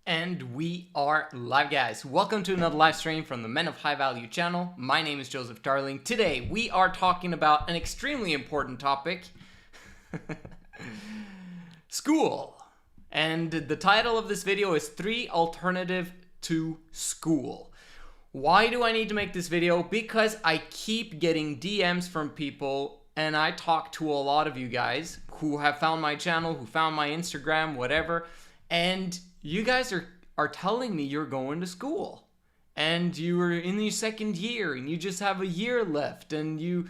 And we are live, guys. Welcome to another live stream from the Men of High Value channel. My name is Joseph Darling. Today we are talking about an extremely important topic, school. And the title of this video is 3 Alternatives to School. Why do I need to make this video? Because I keep getting DMs from people, and I talk to a lot of you guys who have found my channel, who found my Instagram, whatever, and you guys are telling me you're going to school and you're in your second year and you just have a year left, and you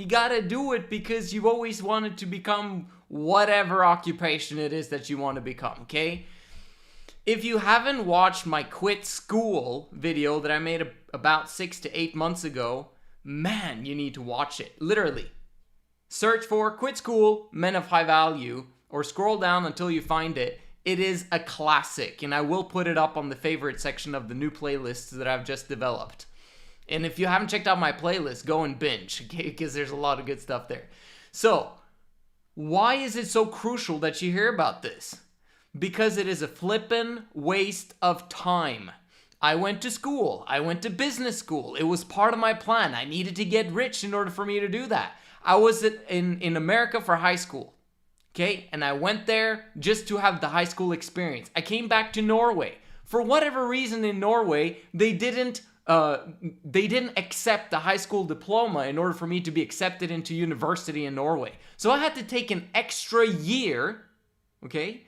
gotta do it because you've always wanted to become whatever occupation it is that you want to become, okay? If you haven't watched my quit school video that I made about 6 to 8 months ago, man, you need to watch it. Literally. Search for Quit School, Men of High Value, or scroll down until you find it. It is a classic, and I will put it up on the favorite section of the new playlists that I've just developed. And if you haven't checked out my playlist, go and binge, okay? Because there's a lot of good stuff there. So, why is it so crucial that you hear about this? Because it is a flippin' waste of time. I went to school. I went to business school. It was part of my plan. I needed to get rich in order for me to do that. I was in America for high school. Okay, and I went there just to have the high school experience. I came back to Norway. For whatever reason in Norway, they didn't accept the high school diploma in order for me to be accepted into university in Norway. So I had to take an extra year, okay,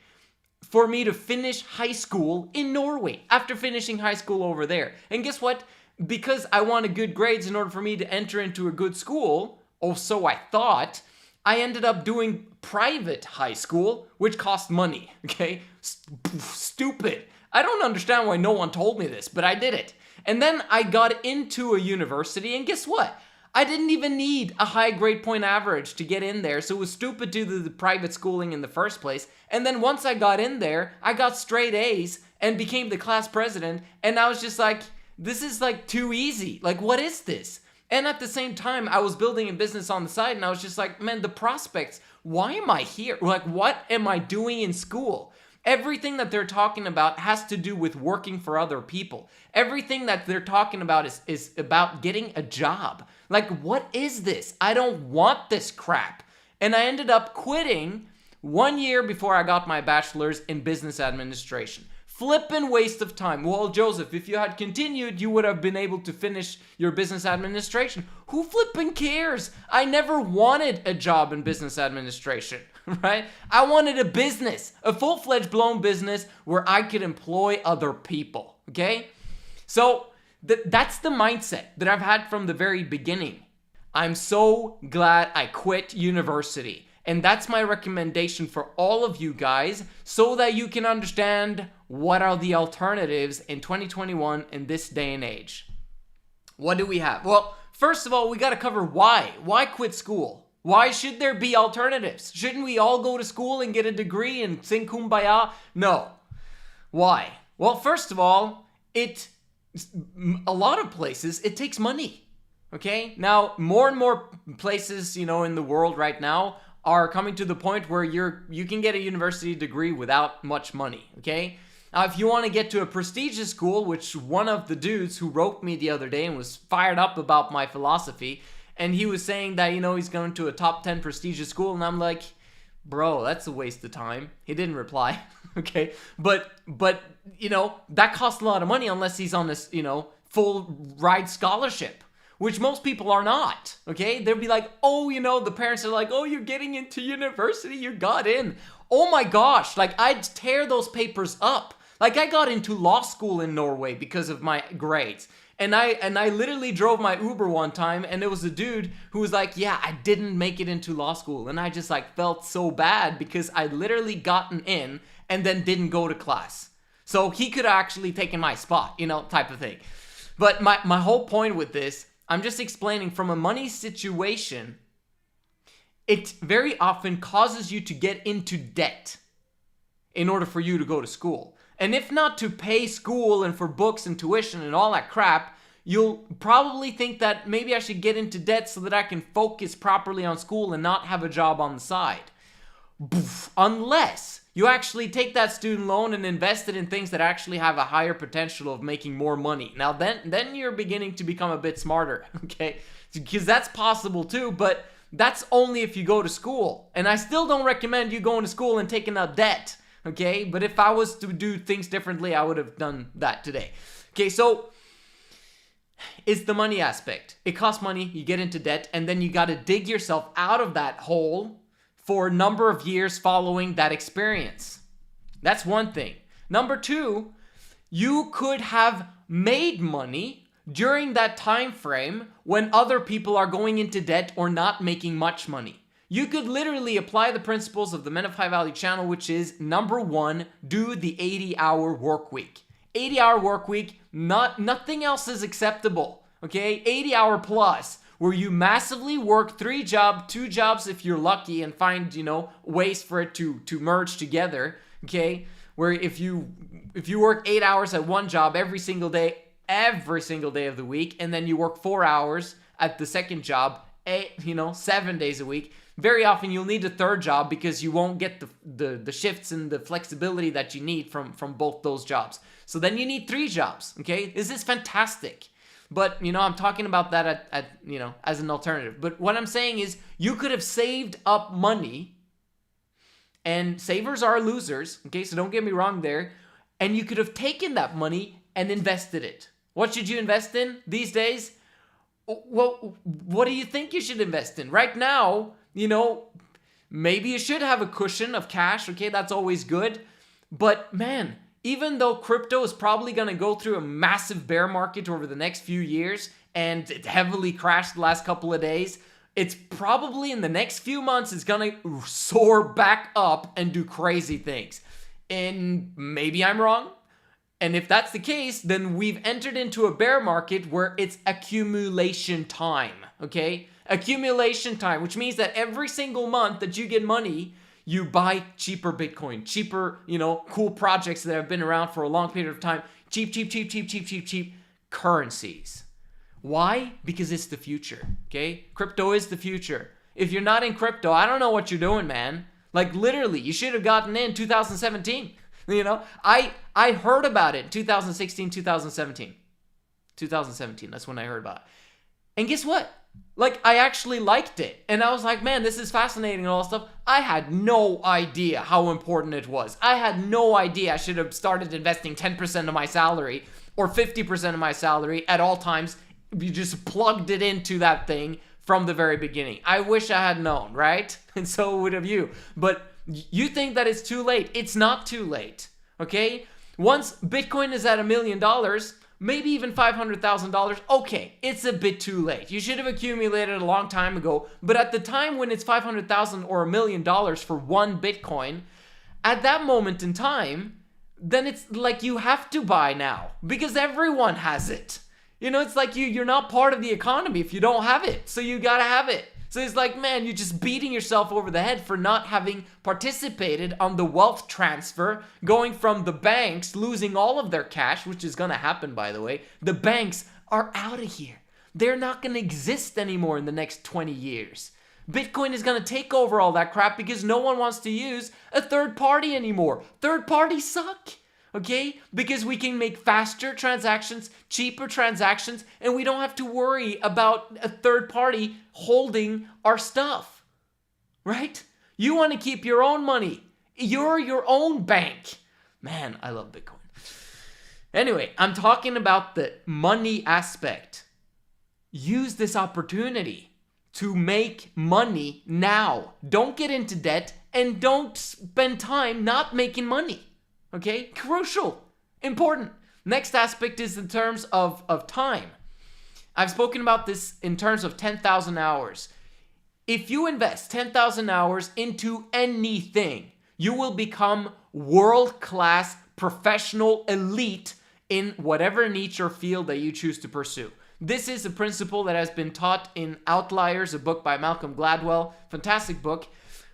for me to finish high school in Norway after finishing high school over there. And guess what? Because I wanted good grades in order for me to enter into a good school, or so I thought, I ended up doing private high school, which cost money, okay? Stupid. I don't understand why no one told me this, but I did it. And then I got into a university, and guess what? I didn't even need a high grade point average to get in there, so it was stupid to do the private schooling in the first place. And then once I got in there, I got straight A's and became the class president, and I was just like, this is like too easy. Like, what is this? And at the same time, I was building a business on the side, and I was just like, man, the prospects, why am I here? Like, what am I doing in school? Everything that they're talking about has to do with working for other people. Everything that they're talking about is about getting a job. Like, what is this? I don't want this crap. And I ended up quitting 1 year before I got my bachelor's in business administration. Flippin' waste of time. Well, Joseph, if you had continued, you would have been able to finish your business administration. Who flippin' cares? I never wanted a job in business administration, right? I wanted a business, a full-fledged blown business where I could employ other people, okay? So that's the mindset that I've had from the very beginning. I'm so glad I quit university. And that's my recommendation for all of you guys, so that you can understand what are the alternatives in 2021 in this day and age. What do we have? Well, first of all, we got to cover why. Why quit school? Why should there be alternatives? Shouldn't we all go to school and get a degree and sing Kumbaya? No. Why? Well, first of all, a lot of places, it takes money. Okay? Now, more and more places, in the world right now are coming to the point where you can get a university degree without much money, okay? Now, if you want to get to a prestigious school, which one of the dudes who wrote me the other day and was fired up about my philosophy, and he was saying that, he's going to a top 10 prestigious school, and I'm like, bro, that's a waste of time. He didn't reply, okay? But that costs a lot of money unless he's on this, full ride scholarship, which most people are not, okay? They'll be like, oh, the parents are like, oh, you're getting into university, you got in. Oh my gosh, like, I'd tear those papers up. Like, I got into law school in Norway because of my grades. And I literally drove my Uber one time, and there was a dude who was like, yeah, I didn't make it into law school. And I just felt so bad because I literally gotten in and then didn't go to class. So he could have actually taken my spot, type of thing. But my whole point with this, I'm just explaining from a money situation, it very often causes you to get into debt in order for you to go to school. And if not to pay school and for books and tuition and all that crap, you'll probably think that maybe I should get into debt so that I can focus properly on school and not have a job on the side. Unless You actually take that student loan and invest it in things that actually have a higher potential of making more money. Now then you're beginning to become a bit smarter, okay? Because that's possible too, but that's only if you go to school. And I still don't recommend you going to school and taking out debt, okay? But if I was to do things differently, I would have done that today. Okay, so it's the money aspect. It costs money, you get into debt, and then you got to dig yourself out of that hole for a number of years following that experience. That's one thing. Number two, you could have made money during that time frame when other people are going into debt or not making much money. You could literally apply the principles of the Men of High Value channel, which is number one, do the 80-hour work week. 80-hour work week, nothing else is acceptable, okay? 80-hour plus, where you massively work 2 jobs if you're lucky and find, ways for it to merge together, okay? Where if you work 8 hours at one job every single day of the week, and then you work 4 hours at the second job, 7 days a week, very often you'll need a third job because you won't get the shifts and the flexibility that you need from both those jobs. So then you need 3 jobs, okay? This is fantastic. But, I'm talking about that as an alternative. But what I'm saying is you could have saved up money, and savers are losers, okay? So don't get me wrong there. And you could have taken that money and invested it. What should you invest in these days? Well, what do you think you should invest in? Right now, maybe you should have a cushion of cash, okay? That's always good. But man, even though crypto is probably going to go through a massive bear market over the next few years, and it heavily crashed the last couple of days, it's probably in the next few months it's going to soar back up and do crazy things. And maybe I'm wrong. And if that's the case, then we've entered into a bear market where it's accumulation time, okay? Accumulation time, which means that every single month that you get money, you buy cheaper Bitcoin, cheaper, cool projects that have been around for a long period of time, cheap currencies. Why? Because it's the future, okay? Crypto is the future. If you're not in crypto, I don't know what you're doing, man. Like literally, you should have gotten in 2017. I heard about it in 2016, 2017. 2017, that's when I heard about it. And guess what? Like, I actually liked it. And I was like, man, this is fascinating and all that stuff. I had no idea how important it was. I had no idea I should have started investing 10% of my salary or 50% of my salary at all times. You just plugged it into that thing from the very beginning. I wish I had known, right? And so would have you. But you think that it's too late. It's not too late, okay? Once Bitcoin is at $1 million, maybe even $500,000, okay, it's a bit too late. You should have accumulated a long time ago, but at the time when it's $500,000 or $1 million for one Bitcoin, at that moment in time, then it's like you have to buy now because everyone has it. It's like you're not part of the economy if you don't have it, so you gotta have it. So it's like, man, you're just beating yourself over the head for not having participated on the wealth transfer, going from the banks losing all of their cash, which is going to happen, by the way. The banks are out of here. They're not going to exist anymore in the next 20 years. Bitcoin is going to take over all that crap because no one wants to use a third party anymore. Third parties suck. Okay? Because we can make faster transactions, cheaper transactions, and we don't have to worry about a third party holding our stuff. Right? You want to keep your own money. You're your own bank. Man, I love Bitcoin. Anyway, I'm talking about the money aspect. Use this opportunity to make money now. Don't get into debt and don't spend time not making money. Okay? Crucial. Important. Next aspect is in terms of time. I've spoken about this in terms of 10,000 hours. If you invest 10,000 hours into anything, you will become world-class, professional, elite in whatever niche or field that you choose to pursue. This is a principle that has been taught in Outliers, a book by Malcolm Gladwell, fantastic book,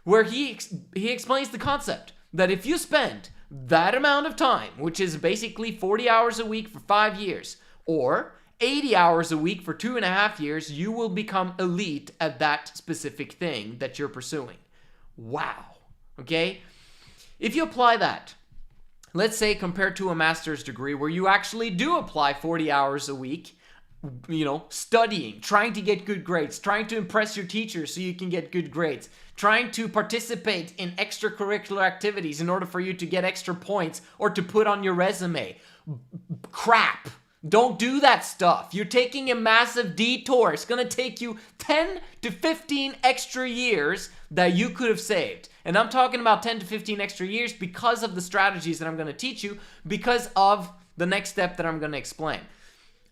where he explains the concept that if you spend that amount of time, which is basically 40 hours a week for 5 years, or 80 hours a week for 2.5 years, you will become elite at that specific thing that you're pursuing. Wow. Okay? If you apply that, let's say compared to a master's degree where you actually do apply 40 hours a week, studying, trying to get good grades, trying to impress your teachers so you can get good grades, trying to participate in extracurricular activities in order for you to get extra points or to put on your resume. Crap. Don't do that stuff. You're taking a massive detour. It's going to take you 10 to 15 extra years that you could have saved. And I'm talking about 10 to 15 extra years because of the strategies that I'm going to teach you, because of the next step that I'm going to explain.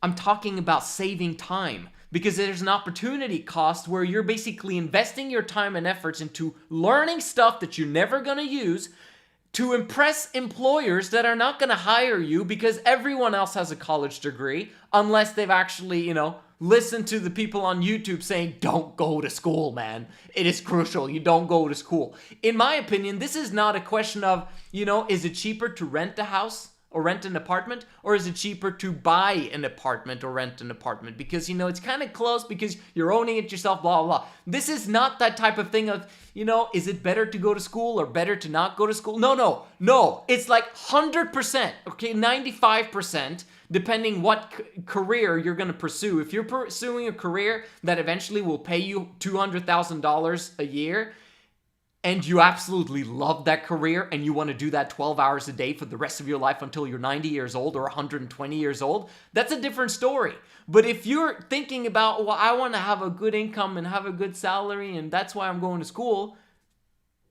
I'm talking about saving time, because there's an opportunity cost where you're basically investing your time and efforts into learning stuff that you're never going to use to impress employers that are not going to hire you because everyone else has a college degree, unless they've actually, listened to the people on YouTube saying, don't go to school, man. It is crucial. You don't go to school. In my opinion, this is not a question of, is it cheaper to rent a house or rent an apartment, or is it cheaper to buy an apartment or rent an apartment? Because, it's kind of close because you're owning it yourself, blah, blah, blah. This is not that type of thing of, is it better to go to school or better to not go to school? No. It's like 100%, okay, 95%, depending what career you're going to pursue. If you're pursuing a career that eventually will pay you $200,000 a year, and you absolutely love that career and you want to do that 12 hours a day for the rest of your life until you're 90 years old or 120 years old, that's a different story. But if you're thinking about, I want to have a good income and have a good salary and that's why I'm going to school,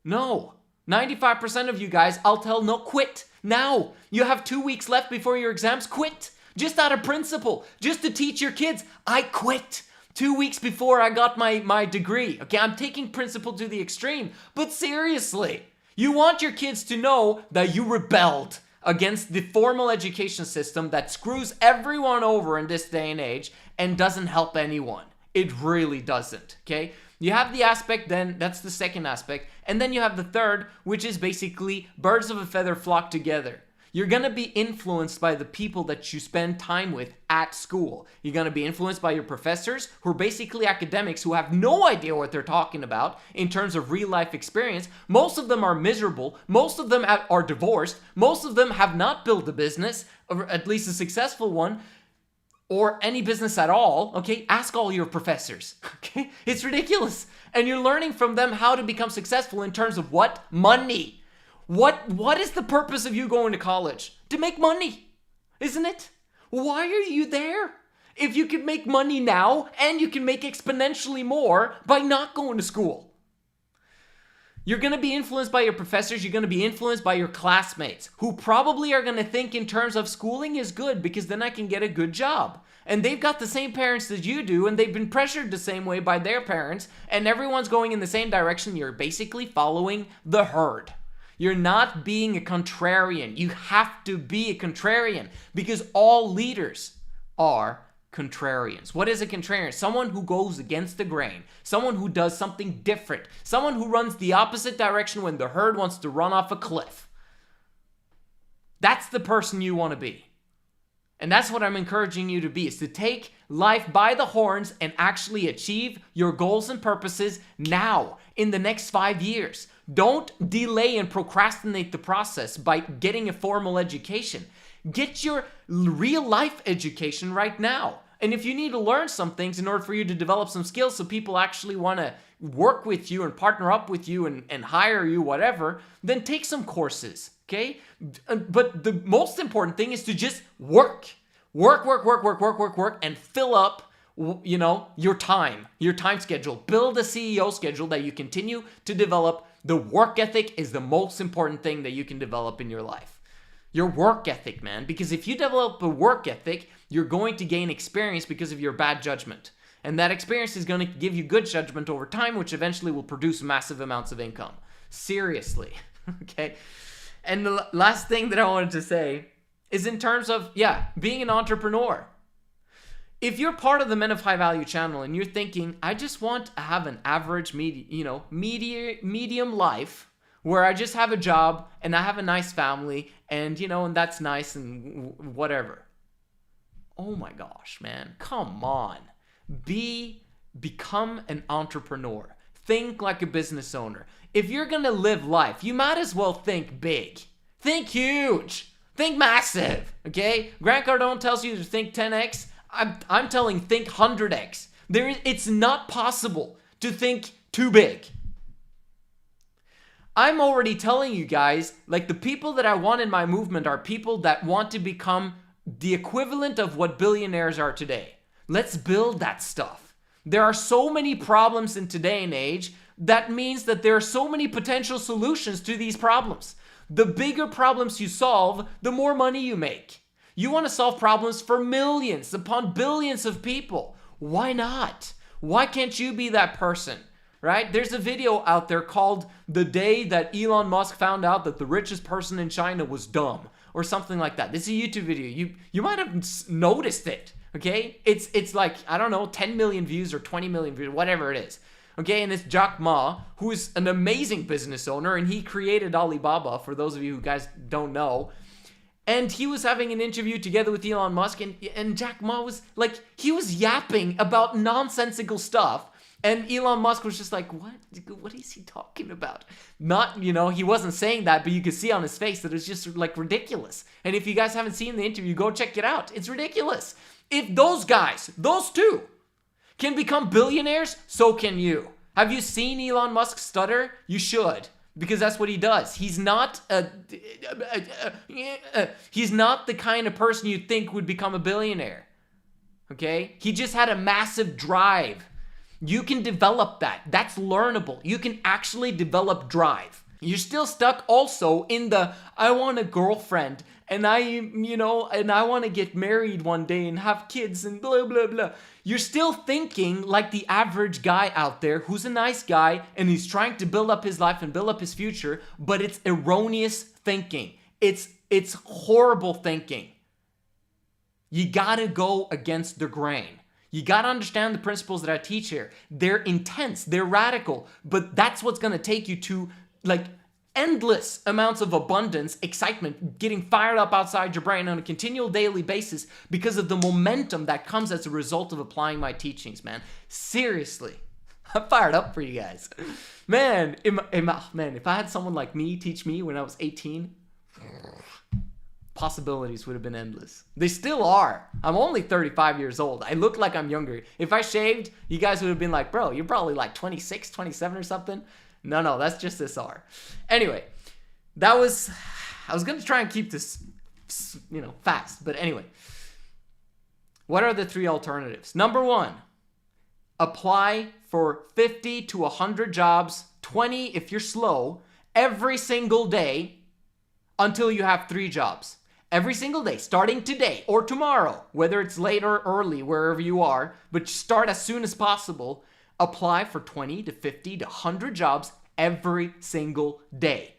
no. 95% of you guys, I'll tell, no, quit now. You have 2 weeks left before your exams, quit. Just out of principle, just to teach your kids, I quit. 2 weeks before I got my degree. Okay, I'm taking principle to the extreme. But seriously, you want your kids to know that you rebelled against the formal education system that screws everyone over in this day and age and doesn't help anyone. It really doesn't, okay? You have the aspect then, that's the second aspect. And then you have the third, which is basically birds of a feather flock together. You're going to be influenced by the people that you spend time with at school. You're going to be influenced by your professors, who are basically academics who have no idea what they're talking about in terms of real life experience. Most of them are miserable. Most of them are divorced. Most of them have not built a business, or at least a successful one, or any business at all. Okay, ask all your professors. Okay, it's ridiculous. And you're learning from them how to become successful in terms of what? Money. What is the purpose of you going to college? To make money, isn't it? Why are you there? If you can make money now and you can make exponentially more by not going to school. You're going to be influenced by your professors. You're going to be influenced by your classmates who probably are going to think in terms of schooling is good because then I can get a good job. And they've got the same parents that you do, and they've been pressured the same way by their parents, and everyone's going in the same direction. You're basically following the herd. You're not being a contrarian. You have to be a contrarian because all leaders are contrarians. What is a contrarian? Someone who goes against the grain. Someone who does something different. Someone who runs the opposite direction when the herd wants to run off a cliff. That's the person you want to be. And that's what I'm encouraging you to be, is to take life by the horns and actually achieve your goals and purposes now, in the next 5 years. Don't delay and procrastinate the process by getting a formal education. Get your real life education right now. And if you need to learn some things in order for you to develop some skills so people actually want to work with you and partner up with you and hire you, whatever, then take some courses, okay? But the most important thing is to just work. Work, and fill up, your time schedule. Build a CEO schedule that you continue to develop. The work ethic is the most important thing that you can develop in your life. Your work ethic, man. Because if you develop a work ethic, you're going to gain experience because of your bad judgment. And that experience is going to give you good judgment over time, which eventually will produce massive amounts of income. Seriously. Okay? And the last thing that I wanted to say is in terms of, being an entrepreneur. If you're part of the Men of High Value channel and you're thinking, I just want to have an average, medium life where I just have a job and I have a nice family and, and that's nice and whatever. Oh my gosh, man. Come on. Become an entrepreneur. think like a business owner. If you're gonna live life, you might as well think big. Think huge. Think massive, okay? Grant Cardone tells you to think 10x. I'm telling think 100x. It's not possible to think too big. I'm already telling you guys, like, the people that I want in my movement are people that want to become the equivalent of what billionaires are today. Let's build that stuff. There are so many problems in today and age. That means that there are so many potential solutions to these problems. The bigger problems you solve, the more money you make. You want to solve problems for millions upon billions of people. Why not? Why can't you be that person? Right? There's a video out there called The Day That Elon Musk Found Out That the Richest Person in China Was Dumb, or something like that. This is a YouTube video. You might have noticed it, okay? It's like, I don't know, 10 million views or 20 million views, whatever it is. Okay, and it's Jack Ma, who's an amazing business owner, and he created Alibaba, for those of you who guys don't know. And he was having an interview together with Elon Musk, and Jack Ma was like, he was yapping about nonsensical stuff. And Elon Musk was just like, what is he talking about? Not, he wasn't saying that, but you could see on his face that it's just like ridiculous. And if you guys haven't seen the interview, go check it out. It's ridiculous. If those guys, those two, can become billionaires, so can you. Have you seen Elon Musk stutter? You should, because that's what he does. He's not he's not the kind of person you think would become a billionaire. Okay? He just had a massive drive. You can develop that. That's learnable. You can actually develop drive. You're still stuck also in the, I want a girlfriend and I want to get married one day and have kids and blah, blah, blah. You're still thinking like the average guy out there who's a nice guy and he's trying to build up his life and build up his future, but it's erroneous thinking. It's horrible thinking. You gotta go against the grain. You got to understand the principles that I teach here. They're intense, they're radical, but that's what's going to take you to like endless amounts of abundance, excitement, getting fired up outside your brain on a continual daily basis because of the momentum that comes as a result of applying my teachings, man. Seriously. I'm fired up for you guys. Man, if I had someone like me teach me when I was 18, possibilities would have been endless. They still are. I'm only 35 years old. I look like I'm younger. If I shaved, you guys would have been like, bro, you're probably like 26, 27 or something. No, that's just SR. Anyway, I was going to try and keep this, fast. But anyway, what are the 3 alternatives? Number 1, apply for 50 to 100 jobs, 20 if you're slow, every single day until you have 3 jobs. Every single day, starting today or tomorrow, whether it's late or early, wherever you are, but start as soon as possible. Apply for 20 to 50 to 100 jobs every single day.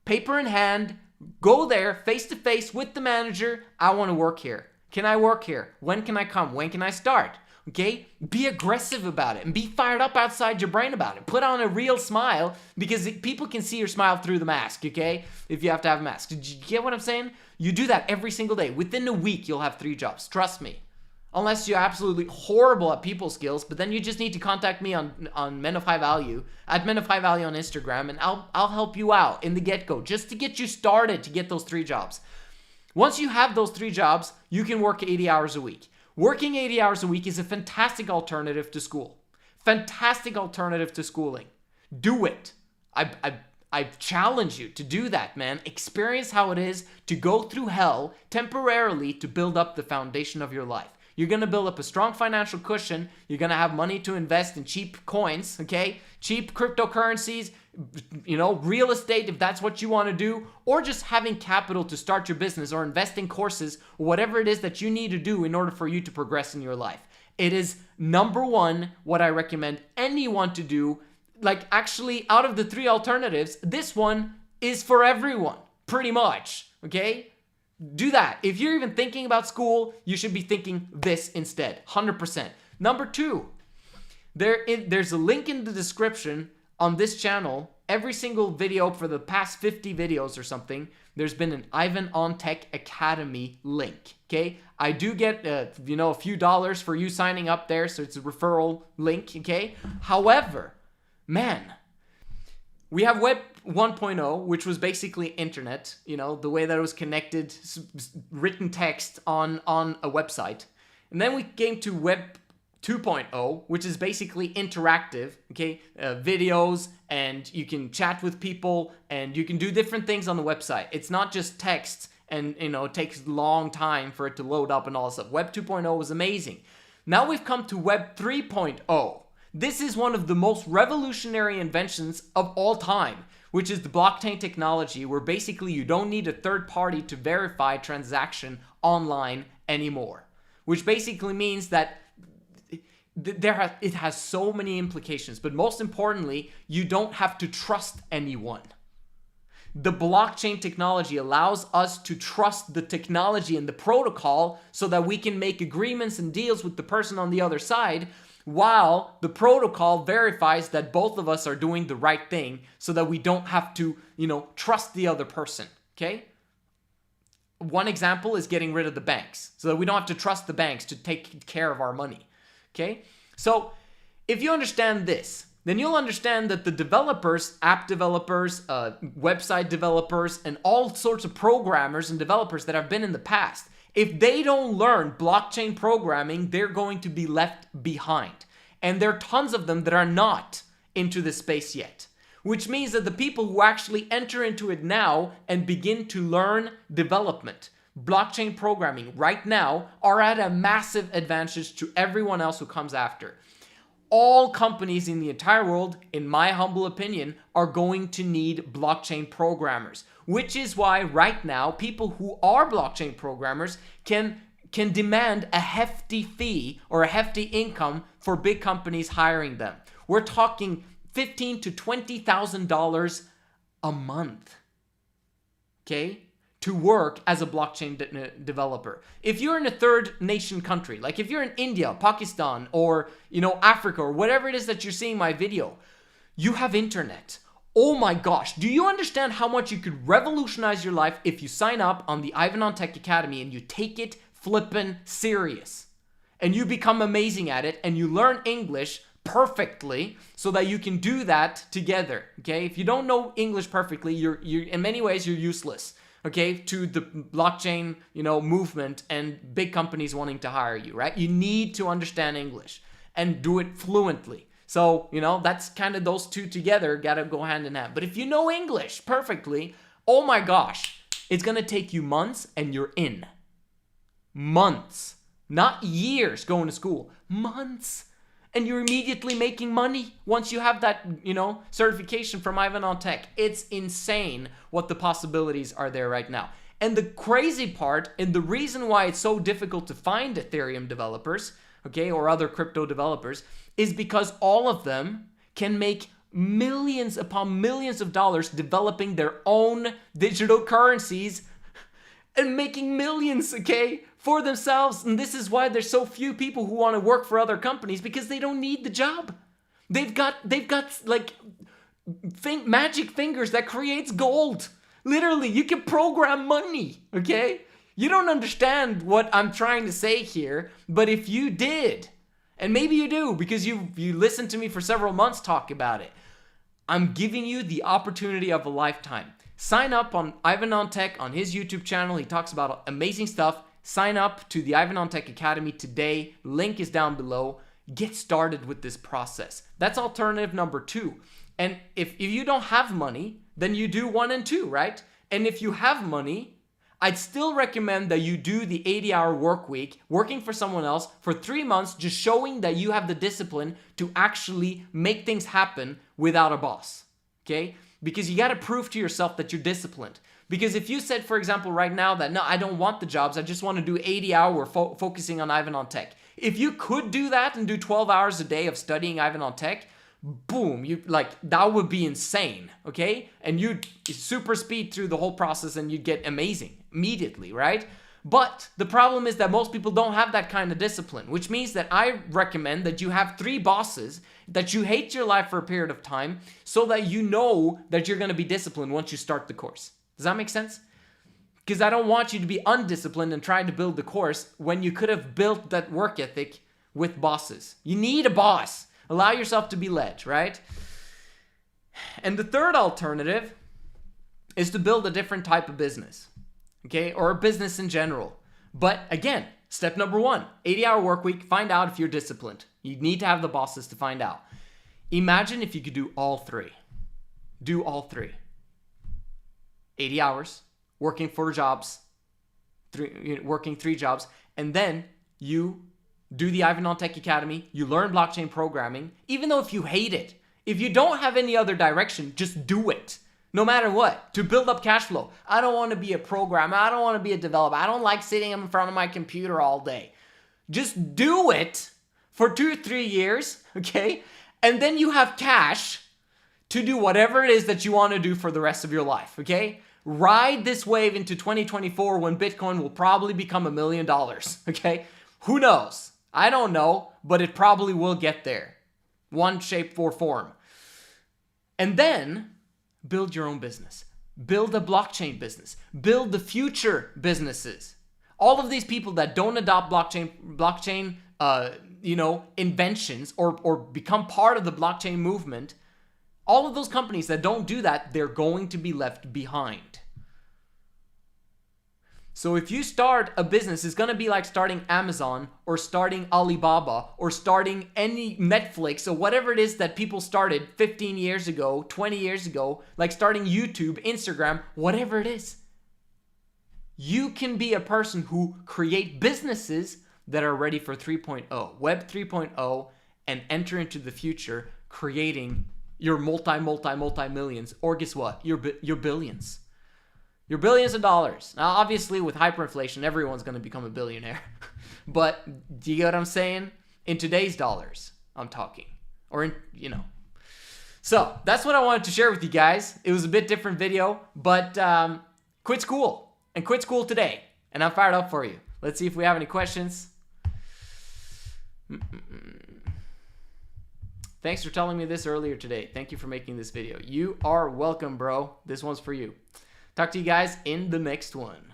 Paper in hand, go there face to face with the manager. I want to work here. Can I work here? When can I come? When can I start? Okay? Be aggressive about it and be fired up outside your brain about it. Put on a real smile because people can see your smile through the mask, okay? If you have to have a mask. Did you get what I'm saying? You do that every single day. Within a week, you'll have 3 jobs. Trust me. Unless you're absolutely horrible at people skills, but then you just need to contact me on Men of High Value, at Men of High Value on Instagram, and I'll help you out in the get-go, just to get you started to get those 3 jobs. Once you have those 3 jobs, you can work 80 hours a week. Working 80 hours a week is a fantastic alternative to school. Fantastic alternative to schooling. Do it. I challenge you to do that, man. Experience how it is to go through hell temporarily to build up the foundation of your life. You're going to build up a strong financial cushion. You're going to have money to invest in cheap coins, okay? Cheap cryptocurrencies, real estate if that's what you want to do, or just having capital to start your business or invest in courses, or whatever it is that you need to do in order for you to progress in your life. It is number 1 what I recommend anyone to do. Like, actually, out of the 3 alternatives, this one is for everyone, pretty much, okay? Do that. If you're even thinking about school, you should be thinking this instead, 100%. Number 2, there's a link in the description on this channel. Every single video for the past 50 videos or something, there's been an Ivan on Tech Academy link, okay? I do get, a few dollars for you signing up there, so it's a referral link, okay? However, man, we have Web 1.0, which was basically internet, the way that it was connected, written text on a website. And then we came to Web 2.0, which is basically interactive, okay? Videos, and you can chat with people, and you can do different things on the website. It's not just text, and, it takes a long time for it to load up and all that stuff. Web 2.0 was amazing. Now we've come to Web 3.0. This is one of the most revolutionary inventions of all time, which is the blockchain technology, where basically you don't need a third party to verify a transaction online anymore. Which basically means that it has so many implications, but most importantly, you don't have to trust anyone. The blockchain technology allows us to trust the technology and the protocol so that we can make agreements and deals with the person on the other side, while the protocol verifies that both of us are doing the right thing so that we don't have to, trust the other person, okay? One example is getting rid of the banks so that we don't have to trust the banks to take care of our money, okay? So if you understand this, then you'll understand that the developers, app developers, website developers, and all sorts of programmers and developers that have been in the past, if they don't learn blockchain programming, they're going to be left behind. And there are tons of them that are not into this space yet. Which means that the people who actually enter into it now and begin to learn development, blockchain programming right now, are at a massive advantage to everyone else who comes after. All companies in the entire world, in my humble opinion, are going to need blockchain programmers. Which is why right now, people who are blockchain programmers can demand a hefty fee or a hefty income for big companies hiring them. We're talking $15,000 to $20,000 a month, okay, to work as a blockchain developer. If you're in a third nation country, like if you're in India, Pakistan, or Africa, or whatever it is that you're seeing my video, you have internet. Oh my gosh, do you understand how much you could revolutionize your life if you sign up on the Ivan on Tech Academy and you take it flippin' serious? And you become amazing at it and you learn English perfectly so that you can do that together, okay? If you don't know English perfectly, you're in many ways you're useless, okay, to the blockchain, movement and big companies wanting to hire you, right? You need to understand English and do it fluently. So, that's kind of those two together got to go hand in hand. But if you know English perfectly, oh my gosh, it's going to take you months and you're in. Months. Not years going to school. Months. And you're immediately making money once you have that, certification from Ivan on Tech. It's insane what the possibilities are there right now. And the crazy part, and the reason why it's so difficult to find Ethereum developers, okay, or other crypto developers, is because all of them can make millions upon millions of dollars developing their own digital currencies and making millions, okay, for themselves. And this is why there's so few people who want to work for other companies, because they don't need the job. They've got like magic fingers that creates gold. Literally, you can program money, okay? You don't understand what I'm trying to say here, but if you did, and maybe you do because you listened to me for several months talk about it, I'm giving you the opportunity of a lifetime. Sign up on Ivan on Tech on his YouTube channel. He talks about amazing stuff. Sign up to the Ivan on Tech Academy today. Link is down below. Get started with this process. That's alternative number 2. And if you don't have money, then you do 1 and 2, right? And if you have money, I'd still recommend that you do the 80-hour work week, working for someone else for 3 months, just showing that you have the discipline to actually make things happen without a boss, okay? Because you got to prove to yourself that you're disciplined. Because if you said, for example, right now that, no, I don't want the jobs, I just want to do 80-hour focusing on Ivan on Tech. If you could do that and do 12 hours a day of studying Ivan on Tech, boom, that would be insane, okay? And you'd super speed through the whole process and you'd get amazing immediately, right? But the problem is that most people don't have that kind of discipline, which means that I recommend that you have 3 bosses, that you hate your life for a period of time, so that you know that you're going to be disciplined once you start the course. Does that make sense? Because I don't want you to be undisciplined and try to build the course when you could have built that work ethic with bosses. You need a boss. Allow yourself to be led, right? And the third alternative is to build a different type of business, okay? Or a business in general. But again, step number 1, 80-hour work week, find out if you're disciplined. You need to have the bosses to find out. Imagine if you could do all three. Do all three. 80 hours, working 4 jobs, working 3 jobs, and then you do the Ivan on Tech Academy, you learn blockchain programming, even though if you hate it, if you don't have any other direction, just do it. No matter what, to build up cash flow. I don't want to be a programmer. I don't want to be a developer. I don't like sitting in front of my computer all day. Just do it for 2-3 years, okay? And then you have cash to do whatever it is that you want to do for the rest of your life, okay? Ride this wave into 2024 when Bitcoin will probably become $1 million, okay? Who knows? I don't know, but it probably will get there. One shape or form. And then build your own business. Build a blockchain business. Build the future businesses. All of these people that don't adopt blockchain inventions or become part of the blockchain movement, all of those companies that don't do that, they're going to be left behind. So if you start a business, it's going to be like starting Amazon or starting Alibaba or starting any Netflix or whatever it is that people started 15 years ago, 20 years ago, like starting YouTube, Instagram, whatever it is. You can be a person who create businesses that are ready for 3.0, Web 3.0, and enter into the future creating your multi-millions, or guess what? Your billions. Your billions of dollars. Now, obviously, with hyperinflation, everyone's going to become a billionaire. But do you get what I'm saying? In today's dollars, I'm talking. Or in. So, that's what I wanted to share with you guys. It was a bit different video, but quit school. And quit school today. And I'm fired up for you. Let's see if we have any questions. Thanks for telling me this earlier today. Thank you for making this video. You are welcome, bro. This one's for you. Talk to you guys in the next one.